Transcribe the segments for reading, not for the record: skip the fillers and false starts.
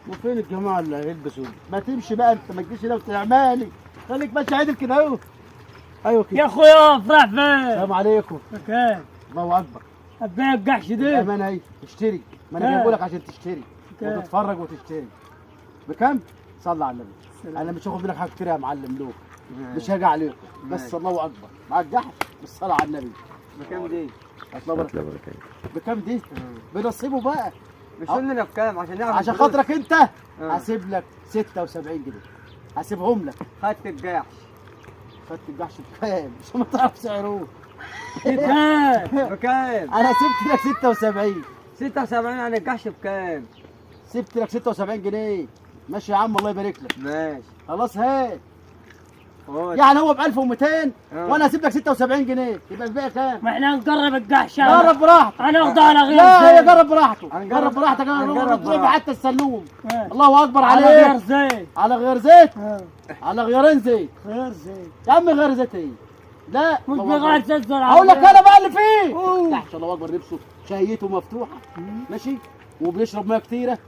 وفين الجماعه اللي هيلبسوا؟ ما تمشي بقى، انت ما تجيش هنا وتعمالي، خليك ماشي عادل كده اهو. ايوه كده يا اخويا افرح فين؟ السلام عليكم. كام؟ الله اكبر. ابيع القحش دي الامانه اهي اشتري، ما انا كام؟ جايبه لك عشان تشتري كام؟ وتتفرج وتشتري. بكام؟ صلى على النبي. انا مش هاخد منك حاجه كتير يا معلم لوك، مش هاجي عليكم، بس الله اكبر معاك جحش بالصلاه على النبي. بكام دي؟ الله بركاته. بكام دي؟ بنصيبه بقى. مش قلنا بكام عشان نعرف عشان الفلوس؟ خاطرك انت هسيب لك 76 جنيه، هسيبهم لك. خدت الجاح. خدت الجحش بكام؟ عشان ما تعرف سعره. كام؟ بكام؟ انا سبت لك 76. 76 عن الجحش بكام؟ سبت لك 76 جنيه. ماشي يا عم الله يبارك لك. ماشي. خلاص هات. خد. يعني هو ب 1200 وانا هسيب لك 76 جنيه، يبقى الباقي كام؟ ما احنا نقرب القحش جرب براحتك. هناخده على غير لا هي زيت. جرب براحته، هنجرب- جرب براحتك. انا هنجرب بجيب حتى السلوم. آه. الله اكبر على غير عليك. زيت. على غير زيت، آه. على غيرين زيت. غير زيت يا عم غير زيت ايه؟ لا مش الله أكبر. بغير زيت زرع. اقول لك انا بقى اللي فيه. أوه. تحت الله اكبر، نفسه شهيته مفتوحه ماشي، وبيشرب ميه كتيره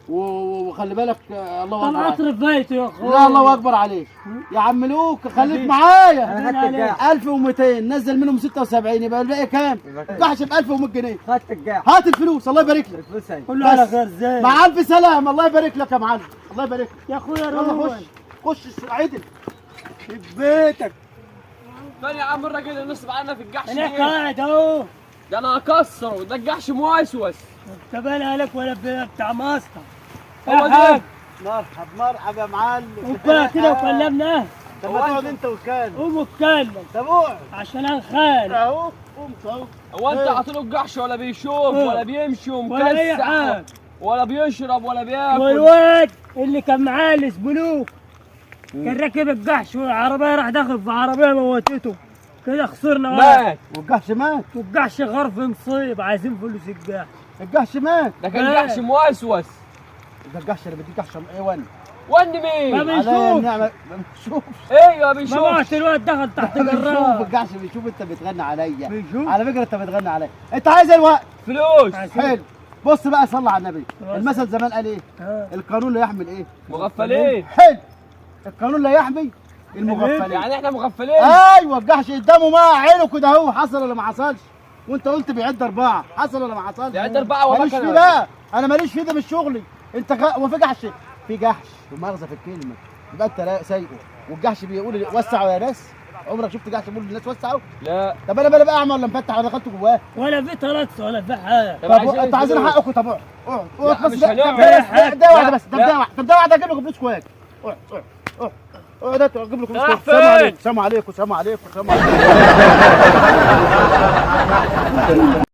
وخلي بالك الله طب اكبر عليك. اطرف بيته يا اخويا. لا الله اكبر عليك يا عم لوك، خليك معايا. انا خدت الجاح. 1200 نزل منهم 76 يبقى الباقي كام؟ يبقى كام؟ جحش ب 1100 جنيه. خدت الجاح. هات الفلوس الله يبارك لك. الفلوس اهي. كله على بس. غير زيت. مع الف سلامه الله يبارك لك يا معلم، الله يبارك لك. يا اخويا يلا روح. خش عدل. في بيتك. فين يا عم الراجل اللي نصب علينا في الجحش انا ده؟ قاعد اهو. ده انا هكسره، ده الجحش موسوس. انت بالها لك ولا بتاع ماسطه. هو يا ده. حاج مرحب مرحب يا معلم. وكده كده وكلمناه. طب ما تقعد انت وكان. قوم اتكلم طب اقعد عشان انخال اهو، قوم اهو. هو انت إيه؟ عاطيله الجحش ولا بيشوف ولا بيمشي ولا اي ومكسح حاجه. ولا بيشرب ولا بياكل؟ والواد اللي كان معاه الاسبلوك كان راكب الجحش والعربيه راح داخل في عربيه موتته كده، خسرنا واحد. مات. والجحش مات. والجحش غرف نصيب، عايزين فلوس الجحش. الجحش مات. ده كان مات. جحش موسوس. ده الجحش اللي بديك جحش ايه وانا وان ما مين؟ بيشوف. عليا النعمه ما بيشوفش. ايوه ما بيشوف. بعت الواد دخل تحت بيشوف جرار. الجحش بيشوف. انت بتغني عليا بيشوف. على فكره، انت بتغني عليا. انت عايز الوقت فلوس. حلو. بص بقى صلى على النبي. خلاص. المثل زمان قال ايه؟ القانون لا يحمل ايه؟ مغفلين. حلو. القانون لا يحمي المغفلين. يعني احنا مغفلين؟ ايوه الجحش قدامه مع عينه كده اهو، حصل ولا ما حصلش؟ وانت قلت بيعد 4، حصل ولا ما حصلش؟ بيعد 4 ولا ماليش كان- فيه بقى، انا ماليش فيه، ده مش شغلي. انت هو في جحش، في جحش بمغزى في الكلمه، يبقى انت سايقه والجحش بيقول وسعوا يا ناس. عمرك شفت جحش بيقول للناس وسعوا؟ لا. طب انا بقى اعمى ولا مفتح ولا دخلت جواه؟ ولا في تلاتس ولا في حاجه. طب طب عايزين انتوا عايزين الفلوس. حقكم. طب اقعد اقعد لا، اقعد بس. مش ده هنقعد. ده واحده لا، بس. طب لا. ده واحده، طب ده واحده اجيب لكم فلوس كويس. اقعد اقعد اقعد اقعد اجيب لكم فلوس راح كويس. سلام فين؟ عليكم سلام عليكم سلام عليكم سلام عليكم.